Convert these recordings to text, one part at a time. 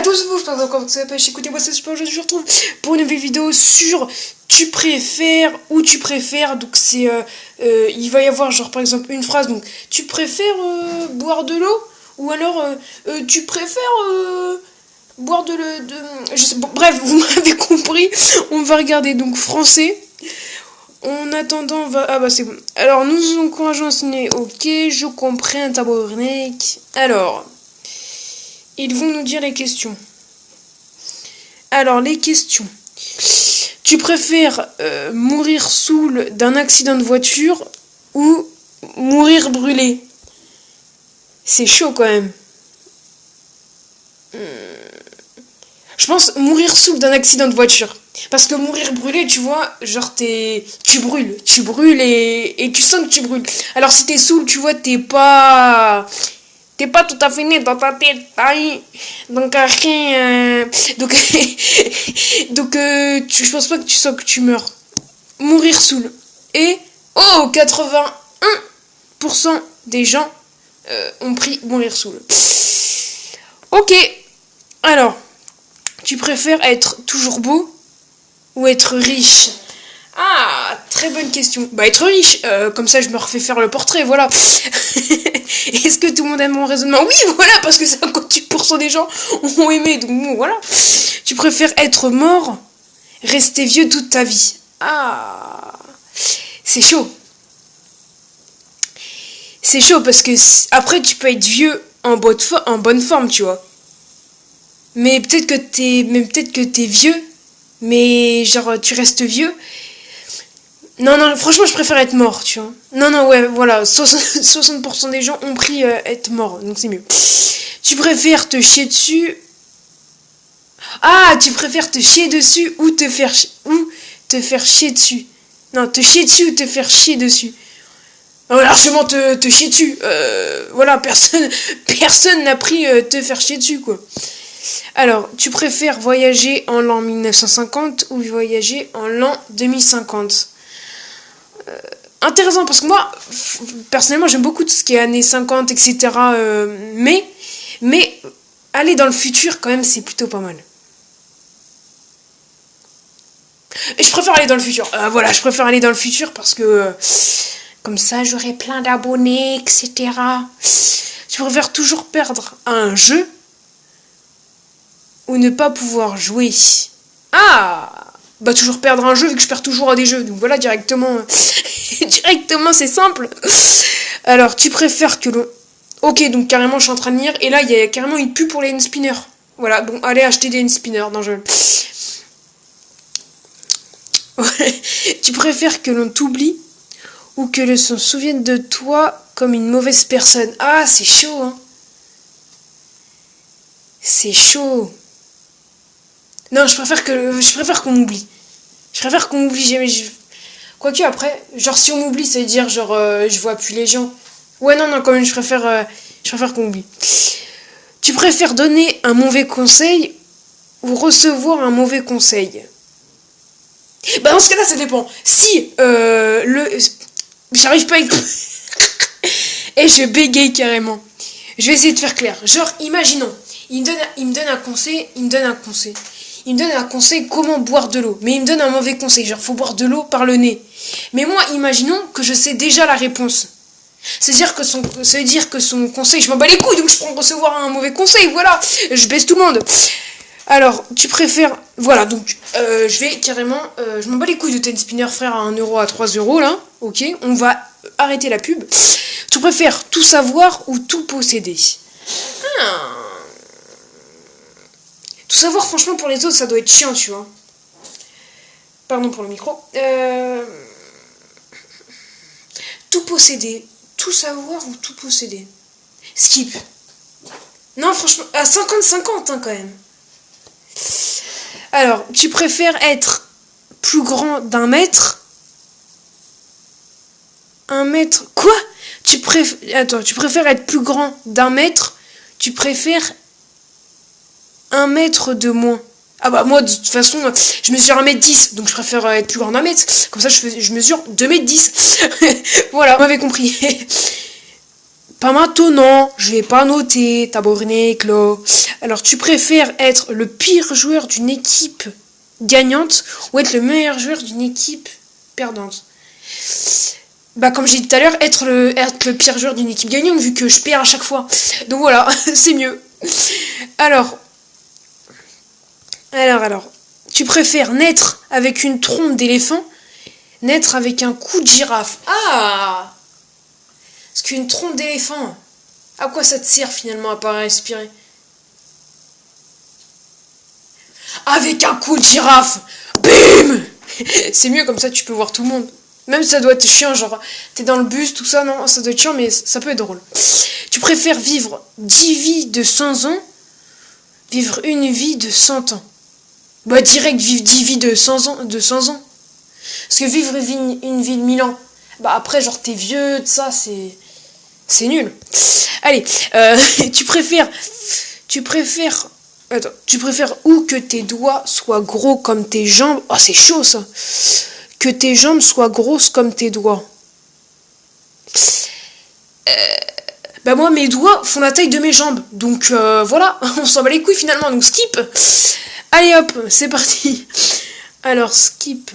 tous, je pense encore que ça s'appelle. Écoutez-moi, c'est super, je retrouve pour une nouvelle vidéo sur tu préfères ou tu préfères. Donc c'est, il va y avoir genre par exemple une phrase. Donc tu préfères boire de l'eau ou alors tu préfères boire de l'eau. Je sais, bon, bref, vous m'avez compris. On va regarder donc français. En attendant, on va... Ah bah c'est bon. Alors, nous encourageons à signer. Ok, je comprends, tabarnak. Alors, ils vont nous dire les questions. Alors, les questions. Tu préfères mourir saoul d'un accident de voiture ou mourir brûlé? C'est chaud quand même. Je pense mourir saoul d'un accident de voiture. Parce que mourir brûlé, tu vois, genre tu brûles et tu sens que tu brûles. Alors si t'es saoul, tu vois, t'es pas tout à fait net dans ta tête. Aïe. Donc rien. Donc je pense pas que tu sens que tu meurs. Mourir saoul. Et 81% des gens ont pris mourir saoul. Ok. Alors, tu préfères être toujours beau ou être riche? Ah, très bonne question. Bah être riche, comme ça je me refais faire le portrait, voilà. Est-ce que tout le monde aime mon raisonnement? Oui, voilà, parce que 58% des gens ont aimé, donc bon, voilà. Tu préfères être mort, rester vieux toute ta vie? Ah, c'est chaud. C'est chaud parce que après tu peux être vieux en bonne forme, tu vois. Mais peut-être que t'es vieux, mais genre tu restes vieux. Non, franchement je préfère être mort, tu vois. Non, ouais, voilà, 60% des gens ont pris être mort, donc c'est mieux. Tu préfères te chier dessus? Ah, tu préfères te chier dessus ou te faire chier dessus? Non, te chier dessus ou te faire chier dessus? Oh, largement te chier dessus. Voilà, personne n'a pris te faire chier dessus, quoi. Alors, tu préfères voyager en l'an 1950 ou voyager en l'an 2050? Intéressant, parce que moi, personnellement, j'aime beaucoup tout ce qui est années 50, etc. Mais aller dans le futur, quand même, c'est plutôt pas mal. Et je préfère aller dans le futur. Voilà, je préfère aller dans le futur parce que comme ça, j'aurai plein d'abonnés, etc. Tu préfères toujours perdre à un jeu ou ne pas pouvoir jouer? Ah, bah toujours perdre un jeu vu que je perds toujours à des jeux. Donc voilà, directement c'est simple. Alors, tu préfères que l'on... Ok, donc carrément je suis en train de lire et là il y a carrément une pub pour les N-Spinners. Voilà, bon allez acheter des N-Spinners dans le jeu. Tu préfères que l'on t'oublie ou que l'on se souvienne de toi comme une mauvaise personne? Ah, c'est chaud, hein. C'est chaud. Non, je préfère qu'on m'oublie. Je préfère qu'on m'oublie jamais. Quoique après, genre si on m'oublie, ça veut dire genre je vois plus les gens. Ouais, non, quand même, je préfère qu'on m'oublie. Tu préfères donner un mauvais conseil ou recevoir un mauvais conseil? Bah dans ce cas-là, ça dépend. Si j'arrive pas à... Et je bégaye carrément. Je vais essayer de faire clair. Genre, imaginons, il me donne un conseil. Il me donne un conseil comment boire de l'eau. Mais il me donne un mauvais conseil. Genre, faut boire de l'eau par le nez. Mais moi, imaginons que je sais déjà la réponse. Ça veut dire que son conseil, je m'en bats les couilles, donc je prends recevoir un mauvais conseil. Voilà, je baisse tout le monde. Alors, tu préfères... Voilà, donc, je vais carrément... je m'en bats les couilles de ten spinner, frère, à 1 euro, à 3 euros, là. Ok, on va arrêter la pub. Tu préfères tout savoir ou tout posséder? Tout savoir, franchement, pour les autres, ça doit être chiant, tu vois. Pardon pour le micro. Tout posséder. Tout savoir ou tout posséder? Skip. Non, franchement, à 50-50, hein, quand même. Alors, tu préfères être plus grand d'1 mètre? 1 mètre... Quoi? Attends, tu préfères être plus grand d'1 mètre? Tu préfères 1 mètre de moins? Ah bah moi, de toute façon, je mesure 1m10, donc je préfère être plus grand d'1 mètre. Comme ça, je mesure 2m10. Voilà, vous m'avez compris. pas maintenant, je vais pas noter, taborné, clos. Alors, tu préfères être le pire joueur d'une équipe gagnante ou être le meilleur joueur d'une équipe perdante? Bah, comme j'ai dit tout à l'heure, être le pire joueur d'une équipe gagnante, vu que je perds à chaque fois. Donc voilà, c'est mieux. Alors, tu préfères naître avec une trompe d'éléphant, naître avec un cou de girafe? Ah! Parce qu'une trompe d'éléphant, à quoi ça te sert finalement à part respirer? Avec un cou de girafe, bim! C'est mieux comme ça, tu peux voir tout le monde. Même si ça doit être chiant, genre, t'es dans le bus, tout ça, non, ça doit être chiant, mais ça peut être drôle. Tu préfères vivre 10 vies de 100 ans, vivre une vie de 100 ans? Bah, direct, vivre 10 vies de 100 ans. Parce que vivre une vie de 1000 ans, bah après, genre, t'es vieux, tout ça, c'est nul. Allez, tu préfères ou que tes doigts soient gros comme tes jambes? Oh, c'est chaud, ça. Que tes jambes soient grosses comme tes doigts. Bah moi, mes doigts font la taille de mes jambes. Donc voilà, on s'en bat les couilles finalement. Donc skip. Allez hop, c'est parti. Alors, skip.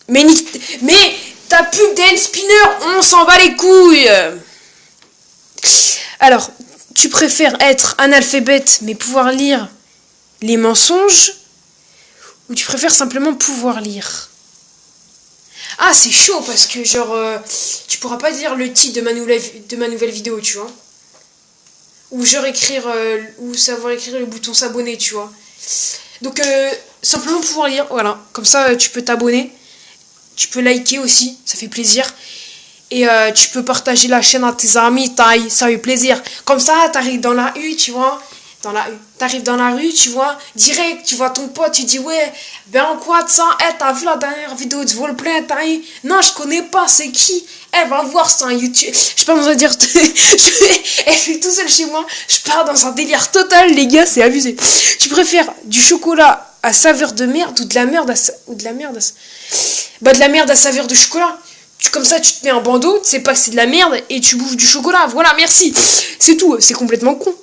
Mais ta pub d'N Spinner, on s'en bat les couilles. Alors, tu préfères être analphabète mais pouvoir lire les mensonges, ou tu préfères simplement pouvoir lire? Ah, c'est chaud parce que genre tu pourras pas lire le titre de ma nouvelle vidéo, tu vois. Ou genre écrire ou savoir écrire le bouton s'abonner, tu vois. Donc simplement pouvoir lire, voilà. Comme ça tu peux t'abonner, tu peux liker aussi, ça fait plaisir. Et tu peux partager la chaîne à tes amis, ça fait plaisir. Comme ça, t'arrives dans la rue, tu vois. T'arrives dans la rue, tu vois. Direct, tu vois ton pote, tu dis ouais, ben quoi de ça? T'as vu la dernière vidéo de Volplay? Non, je connais pas, c'est qui? Va voir, c'est un YouTube. Je sais pas comment dire. Je suis tout seul chez moi. Je pars dans un délire total, les gars, c'est abusé. Tu préfères du chocolat à saveur de merde ou de la merde Bah, de la merde à saveur de chocolat. Comme ça, tu te mets un bandeau, tu sais pas que c'est de la merde et tu bouffes du chocolat. Voilà, merci. C'est tout, c'est complètement con.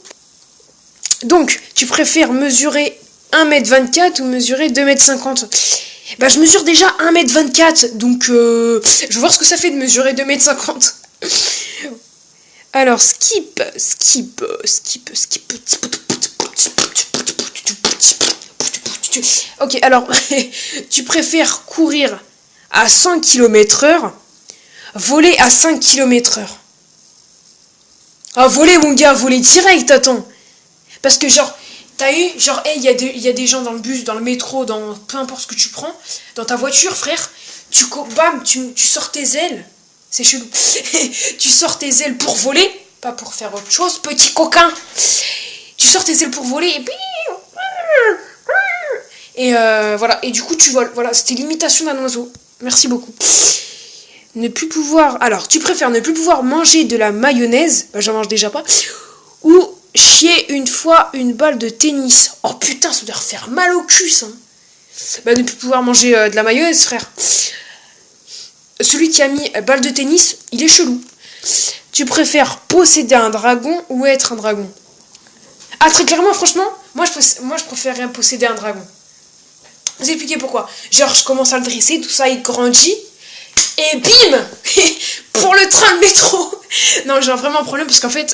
Donc, tu préfères mesurer 1m24 ou mesurer 2m50? Bah, je mesure déjà 1m24, donc je vais voir ce que ça fait de mesurer 2m50. Alors, skip. Ok, alors, tu préfères courir à 100 km/h, voler à 5 km/h? Ah, voler, mon gars, voler direct, attends. Parce que genre, t'as eu, genre, il y a des gens dans le bus, dans le métro, dans peu importe ce que tu prends, dans ta voiture, frère, tu sors tes ailes, c'est chelou, tu sors tes ailes pour voler, pas pour faire autre chose, petit coquin, tu sors tes ailes pour voler, et voilà, et du coup tu voles, voilà, c'était l'imitation d'un oiseau, merci beaucoup. Alors, tu préfères ne plus pouvoir manger de la mayonnaise, bah j'en mange déjà pas, ou chier une fois une balle de tennis? Oh putain, ça doit faire mal au cul, ça. Bah, ne plus pouvoir manger de la mayonnaise, frère. Celui qui a mis balle de tennis, il est chelou. Tu préfères posséder un dragon ou être un dragon? Ah, très clairement, franchement, moi je préférerais posséder un dragon. Vous expliquez pourquoi. Genre, je commence à le dresser, tout ça, il grandit. Et bim pour le train de métro. Non, j'ai vraiment un problème parce qu'en fait,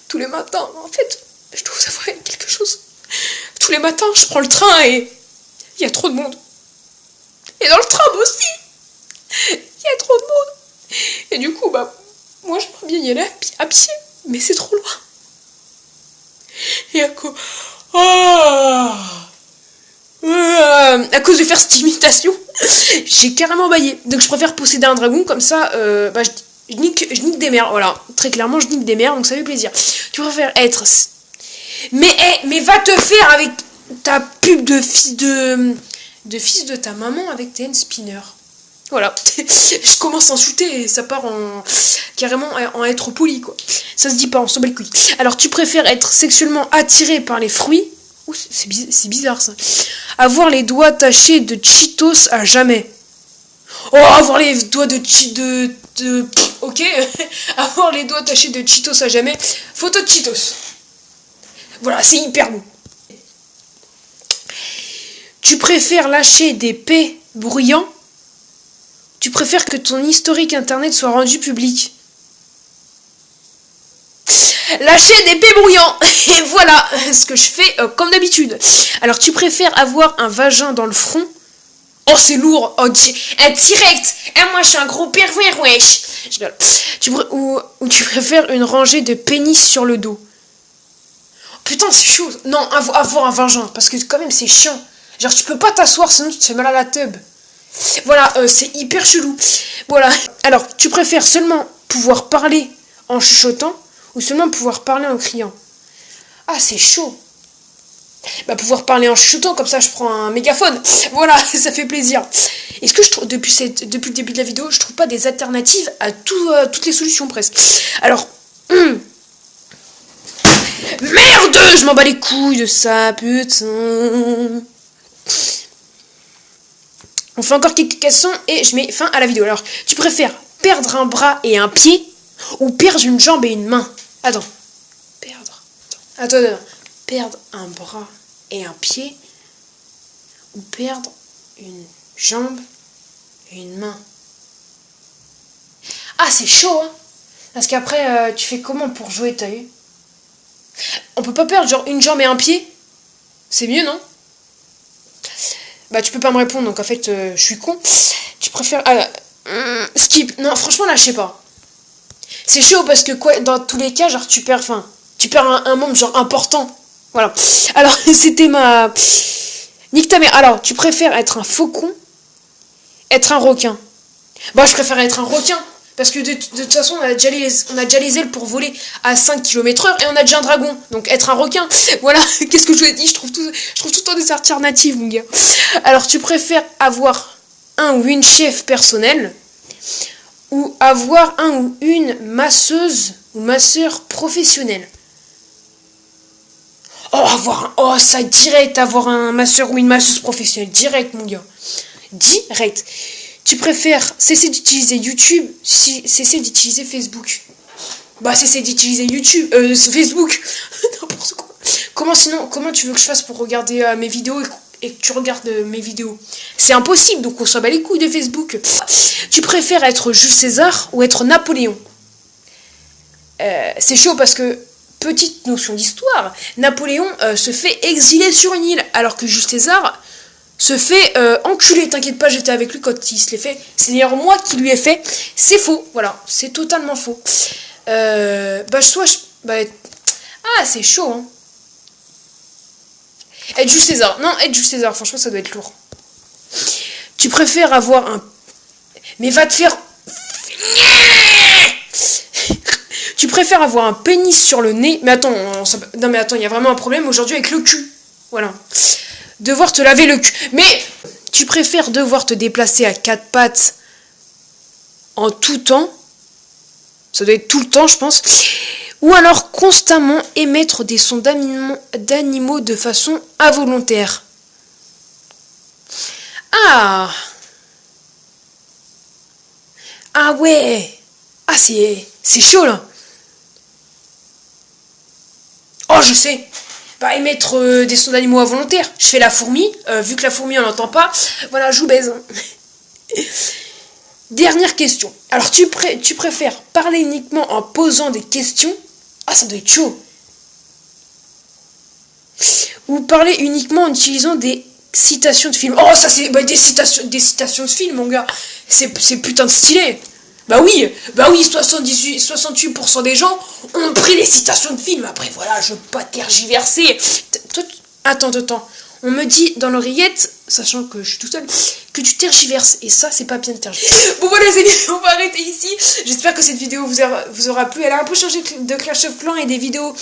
tous les matins, en fait, je dois vous avouer quelque chose. Tous les matins, je prends le train et il y a trop de monde. Et dans le tram aussi, il y a trop de monde. Et du coup, bah, moi, j'aimerais bien y aller à pied, mais c'est trop loin. Et à cause de faire cette imitation, j'ai carrément baillé. Donc je préfère posséder un dragon, comme ça, bah, je nique des mères. Voilà, très clairement, je nique des mères, donc ça fait plaisir. Tu préfères être... Mais va te faire avec ta pub de fils de ta maman avec tes N-Spinner. Voilà, je commence à insulter et ça part carrément en être poli, quoi. Ça se dit pas, on s'en bat les couilles. Alors, tu préfères être sexuellement attiré par les fruits? Ouh, c'est bizarre, ça. Avoir les doigts tachés de Cheetos à jamais. Oh, avoir les doigts ok. Avoir les doigts tachés de Cheetos à jamais. Photo de Cheetos. Voilà, c'est hyper beau. Tu préfères lâcher des P bruyants? Tu préfères que ton historique internet soit rendu public? Lâcher des P bruyants. Et voilà ce que je fais comme d'habitude. Alors, tu préfères avoir un vagin dans le front? Oh, c'est lourd. Oh, direct. Moi, je suis un gros pervers, wesh. Ou tu préfères une rangée de pénis sur le dos? Putain, c'est chaud. Non, avoir un vagin. Parce que quand même, c'est chiant. Genre, tu peux pas t'asseoir, sinon tu te fais mal à la teub. Voilà, c'est hyper chelou. Voilà. Alors, tu préfères seulement pouvoir parler en chuchotant ou seulement pouvoir parler en criant? Ah, c'est chaud. Bah, pouvoir parler en chuchotant, comme ça je prends un mégaphone. Voilà, ça fait plaisir. Est-ce que je trouve, depuis le début de la vidéo, je trouve pas des alternatives à toutes les solutions presque. Alors, merde, je m'en bats les couilles de ça, putain. On fait encore quelques questions et je mets fin à la vidéo. Alors, tu préfères perdre un bras et un pied ou perdre une jambe et une main? Attends. Attends. Perdre un bras et un pied ou perdre une jambe et une main? Ah, c'est chaud, hein. Parce qu'après, tu fais comment pour jouer, t'as eu? On peut pas perdre genre une jambe et un pied? C'est mieux, non? Bah, tu peux pas me répondre, donc en fait, je suis con. Tu préfères... skip. Non, franchement, là, je sais pas. C'est chaud parce que, quoi, dans tous les cas, genre, tu perds un membre, genre, important. Voilà. Alors, c'était ma... Nique ta mère. Alors, tu préfères être un faucon, être un requin? Bah, je préfère être un requin. Parce que de toute façon, on a déjà les ailes pour voler à 5 km/h et on a déjà un dragon. Donc, être un requin. Voilà. Qu'est-ce que je vous ai dit? Je trouve tout le temps des alternatives, mon gars. Alors, tu préfères avoir un ou une chef personnel ou avoir un ou une masseuse ou masseur professionnel? Oh, ça, direct, avoir un masseur ou une masseuse professionnelle. Direct, mon gars. Direct. Tu préfères cesser d'utiliser YouTube, cesser d'utiliser Facebook? Bah, cesser d'utiliser YouTube, Facebook. N'importe quoi. Comment tu veux que je fasse pour regarder mes vidéos et que tu regardes mes vidéos? C'est impossible, donc on s'en bat les couilles de Facebook. Tu préfères être Jules César ou être Napoléon? C'est chaud parce que... Petite notion d'histoire, Napoléon se fait exiler sur une île, alors que Jules César se fait enculer. T'inquiète pas, j'étais avec lui quand il se l'est fait. C'est d'ailleurs moi qui lui ai fait. C'est faux, voilà, c'est totalement faux. Ah, c'est chaud, hein. Être Jules César, non, être Jules César, franchement, ça doit être lourd. Tu préfères avoir un... Mais va te faire... Tu préfères avoir un pénis sur le nez... Mais attends, il y a vraiment un problème aujourd'hui avec le cul. Voilà. Devoir te laver le cul. Mais tu préfères devoir te déplacer à 4 pattes en tout temps? Ça doit être tout le temps, je pense. Ou alors constamment émettre des sons d'animaux de façon involontaire? Ah ouais. Ah, c'est chaud, là. Oh, je sais. Bah, émettre des sons d'animaux involontaires. Je fais la fourmi. Vu que la fourmi, on l'entend pas. Voilà, je vous baise. Dernière question. Alors, tu préfères parler uniquement en posant des questions? Ah, ça doit être chaud. Ou parler uniquement en utilisant des citations de films? Oh, ça, c'est des citations de films, mon gars. C'est putain de stylé. Bah oui, 68% des gens ont pris les citations de films. Après, voilà, je veux pas tergiverser. Attends. On me dit dans l'oreillette, sachant que je suis tout seul, que tu tergiverses. Et ça, c'est pas bien de tergiverser. Bon, voilà, les amis, on va arrêter ici. J'espère que cette vidéo vous aura plu. Elle a un peu changé de Clash of Clans et des vidéos...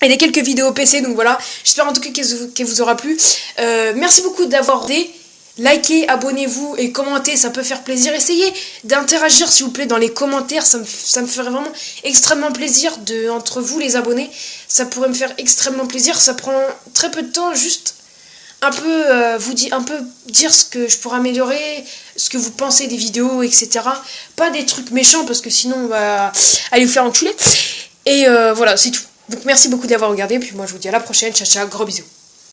Et des quelques vidéos PC, donc voilà. J'espère en tout cas qu'elle vous aura plu. Merci beaucoup d'avoir regardé. Likez, abonnez-vous et commentez, ça peut faire plaisir. Essayez d'interagir s'il vous plaît dans les commentaires, ça me ferait vraiment extrêmement plaisir entre vous les abonnés. Ça pourrait me faire extrêmement plaisir, ça prend très peu de temps, juste un peu dire ce que je pourrais améliorer, ce que vous pensez des vidéos, etc. Pas des trucs méchants parce que sinon on va aller vous faire enculer. Et voilà, c'est tout. Donc merci beaucoup d'avoir regardé, puis moi je vous dis à la prochaine, ciao ciao, gros bisous.